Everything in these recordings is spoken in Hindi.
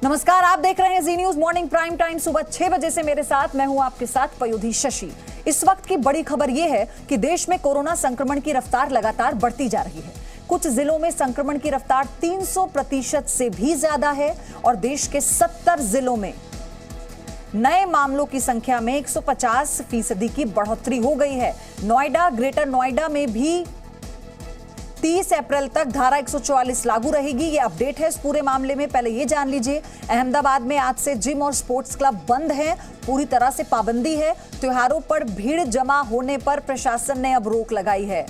नमस्कार, आप देख रहे हैं जी न्यूज मॉर्निंग प्राइम टाइम। सुबह 6 बजे से मेरे साथ मैं हूं आपके साथ पयोधी शशि। इस वक्त की बड़ी खबर यह है कि देश में कोरोना संक्रमण की रफ्तार लगातार बढ़ती जा रही है। कुछ जिलों में संक्रमण की रफ्तार 300% से भी ज्यादा है और देश के 70 जिलों में नए मामलों की संख्या में 150% की बढ़ोतरी हो गई है। नोएडा, ग्रेटर नोएडा में भी 30 अप्रैल तक धारा 144 लागू रहेगी। ये अपडेट है इस पूरे मामले में। पहले ये जान लीजिए, अहमदाबाद में आज से जिम और स्पोर्ट्स क्लब बंद हैं, पूरी तरह से पाबंदी है। त्योहारों पर भीड़ जमा होने पर प्रशासन ने अब रोक लगाई है।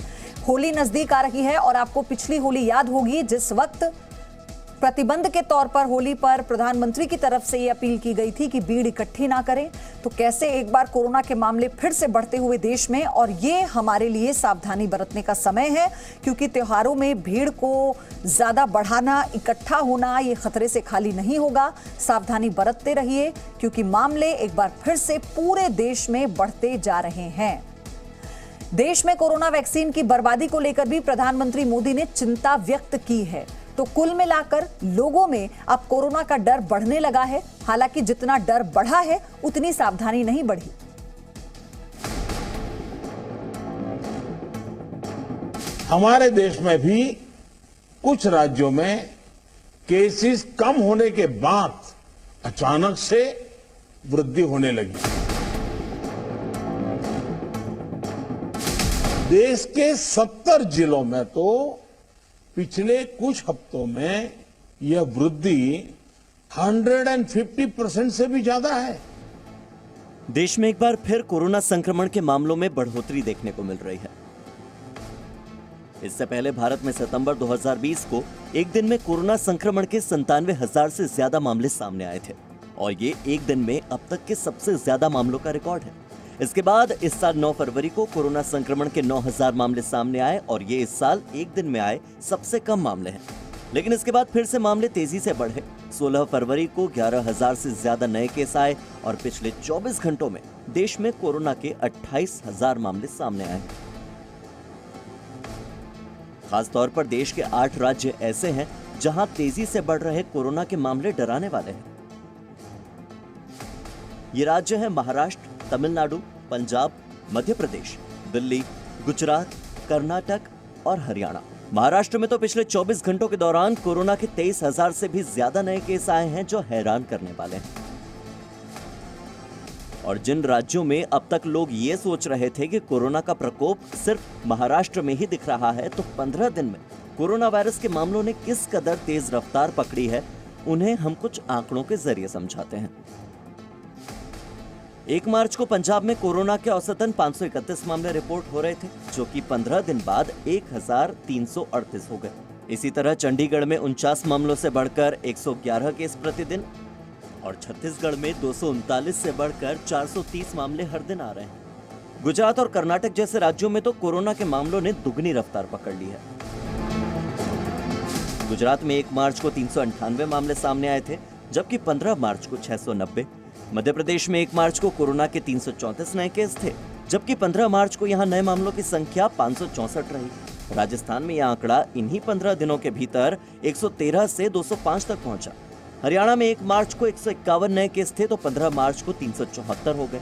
होली नजदीक आ रही है और आपको पिछली होली याद होगी, जिस वक्त प्रतिबंध के तौर पर होली पर प्रधानमंत्री की तरफ से यह अपील की गई थी कि भीड़ इकट्ठी ना करें। तो कैसे एक बार कोरोना के मामले फिर से बढ़ते हुए देश में, और ये हमारे लिए सावधानी बरतने का समय है, क्योंकि त्योहारों में भीड़ को ज्यादा बढ़ाना, इकट्ठा होना, ये खतरे से खाली नहीं होगा। सावधानी बरतते रहिए, क्योंकि मामले एक बार फिर से पूरे देश में बढ़ते जा रहे हैं। देश में कोरोना वैक्सीन की बर्बादी को लेकर भी प्रधानमंत्री मोदी ने चिंता व्यक्त की है। तो कुल मिलाकर लोगों में अब कोरोना का डर बढ़ने लगा है। हालांकि जितना डर बढ़ा है उतनी सावधानी नहीं बढ़ी। हमारे देश में भी कुछ राज्यों में केसेस कम होने के बाद अचानक से वृद्धि होने लगी। देश के 70 जिलों में तो पिछले कुछ हफ्तों में यह वृद्धि 150% से भी ज्यादा है। देश में एक बार फिर कोरोना संक्रमण के मामलों में बढ़ोतरी देखने को मिल रही है। इससे पहले भारत में सितंबर 2020 को एक दिन में कोरोना संक्रमण के 97,000 से ज्यादा मामले सामने आए थे और ये एक दिन में अब तक के सबसे ज्यादा मामलों का रिकॉर्ड है। इसके बाद इस साल 9 फरवरी को कोरोना संक्रमण के 9,000 मामले सामने आए और ये इस साल एक दिन में आए सबसे कम मामले हैं। लेकिन इसके बाद फिर से मामले तेजी से बढ़े। 16 फरवरी को 11,000 से ज्यादा नए केस आए और पिछले 24 घंटों में देश में कोरोना के 28,000 मामले सामने आए। खासतौर पर देश के 8 राज्य ऐसे हैं जहां तेजी से बढ़ रहे कोरोना के मामले डराने वाले हैं। ये राज्य हैं महाराष्ट्र, तमिलनाडु, पंजाब, मध्य प्रदेश, दिल्ली, गुजरात, कर्नाटक और हरियाणा। महाराष्ट्र में तो पिछले 24 घंटों के दौरान कोरोना के 23,000 से भी ज्यादा नए केस आए हैं, जो हैरान करने वाले हैं। और जिन राज्यों में अब तक लोग ये सोच रहे थे कि कोरोना का प्रकोप सिर्फ महाराष्ट्र में ही दिख रहा है, तो 15 दिन में कोरोना वायरस के मामलों ने किस कदर तेज रफ्तार पकड़ी है, उन्हें हम कुछ आंकड़ों के जरिए समझाते हैं। 1 मार्च को पंजाब में कोरोना के औसतन 531 मामले रिपोर्ट हो रहे थे, जो कि 15 दिन बाद 1,338 हो गए। इसी तरह चंडीगढ़ में 49 मामलों से बढ़कर 111 केस प्रतिदिन और छत्तीसगढ़ में 239 से बढ़कर 430 मामले हर दिन आ रहे हैं। गुजरात और कर्नाटक जैसे राज्यों में तो कोरोना के मामलों ने दुगनी रफ्तार पकड़ ली है। गुजरात में 1 मार्च को 398 मामले सामने आए थे, जबकि 15 मार्च को 690। मध्य प्रदेश में 1 मार्च को कोरोना के 334 नए केस थे, जबकि 15 मार्च को यहां नए मामलों की संख्या 564 रही। राजस्थान में यह आंकड़ा इन्हीं 15 दिनों के भीतर 113 से 205 तक पहुंचा। हरियाणा में 1 मार्च को 151 नए केस थे, तो 15 मार्च को 374 हो गए।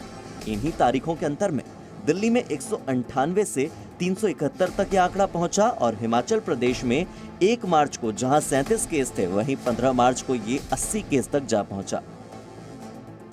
इन्हीं तारीखों के अंतर में दिल्ली में 198 से 371 तक यह आंकड़ा पहुंचा और हिमाचल प्रदेश में 1 मार्च को जहां 37 केस थे, वहीं 15 मार्च को ये 80 केस तक जा पहुंचा।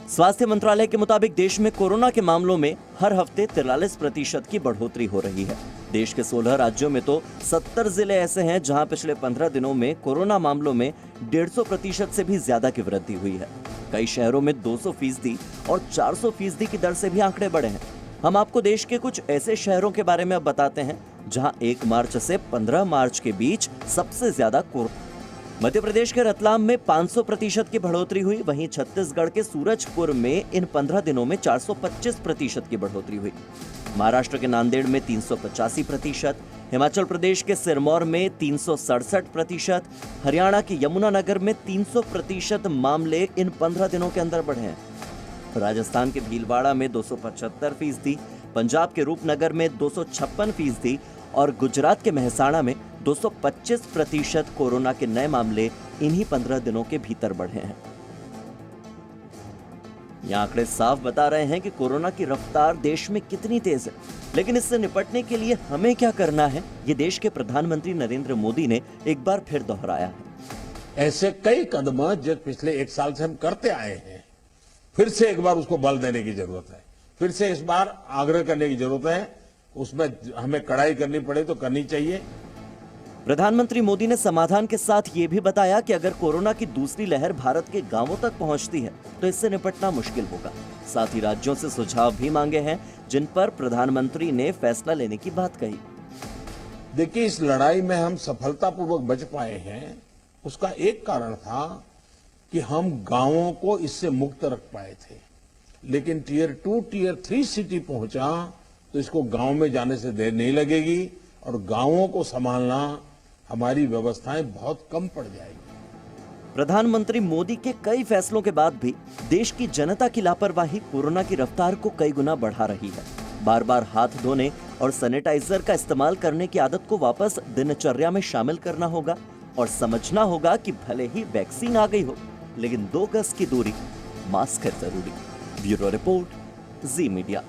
स्वास्थ्य मंत्रालय के मुताबिक देश में कोरोना के मामलों में हर हफ्ते 43% की बढ़ोतरी हो रही है। देश के 16 राज्यों में तो 70 जिले ऐसे हैं जहां पिछले 15 दिनों में कोरोना मामलों में 150% से भी ज्यादा की वृद्धि हुई है। कई शहरों में 200% और 400% की दर से भी आंकड़े बढ़े हैं। हम आपको देश के कुछ ऐसे शहरों के बारे में अब बताते हैं जहां 1 मार्च से 15 मार्च के बीच सबसे ज्यादा मध्य प्रदेश के रतलाम में 500% की बढ़ोतरी हुई। वहीं छत्तीसगढ़ के सूरजपुर में इन 15 दिनों में 425% की बढ़ोतरी हुई। महाराष्ट्र के नांदेड़ में 385%, हिमाचल प्रदेश के सिरमौर में 367%, हरियाणा के यमुनानगर में 300% मामले इन 15 दिनों के अंदर बढ़े हैं। राजस्थान के भीलवाड़ा में 275%, पंजाब के रूपनगर में 256% और गुजरात के मेहसाणा में 225% कोरोना के नए मामले इन्हीं 15 दिनों के भीतर बढ़े हैं। ये आंकड़े साफ बता रहे हैं कि कोरोना की रफ्तार देश में कितनी तेज है। लेकिन इससे निपटने के लिए हमें क्या करना है, ये देश के प्रधानमंत्री नरेंद्र मोदी ने एक बार फिर दोहराया है। ऐसे कई कदम जो पिछले 1 साल से हम करते आए हैं, फिर से एक बार उसको बल देने की जरूरत है, फिर से इस बार आग्रह करने की जरूरत है। उसमें हमें कड़ाई करनी पड़े तो करनी चाहिए। प्रधानमंत्री मोदी ने समाधान के साथ ये भी बताया कि अगर कोरोना की दूसरी लहर भारत के गांवों तक पहुंचती है तो इससे निपटना मुश्किल होगा। साथ ही राज्यों से सुझाव भी मांगे हैं, जिन पर प्रधानमंत्री ने फैसला लेने की बात कही। देखिए, इस लड़ाई में हम सफलतापूर्वक बच पाए हैं, उसका एक कारण था कि हम गांवों को इससे मुक्त रख पाए थे। लेकिन टियर 2, टियर 3 सिटी पहुंचा तो इसको गांव में जाने से देर नहीं लगेगी और गांवों को संभालना हमारी व्यवस्थाएं बहुत कम पड़ जाएगी। प्रधानमंत्री मोदी के कई फैसलों के बाद भी देश की जनता की लापरवाही कोरोना की रफ्तार को कई गुना बढ़ा रही है। बार बार हाथ धोने और सैनिटाइजर का इस्तेमाल करने की आदत को वापस दिनचर्या में शामिल करना होगा और समझना होगा कि भले ही वैक्सीन आ गई हो, लेकिन 2 गज की दूरी, मास्क है जरूरी। ब्यूरो रिपोर्ट, जी मीडिया।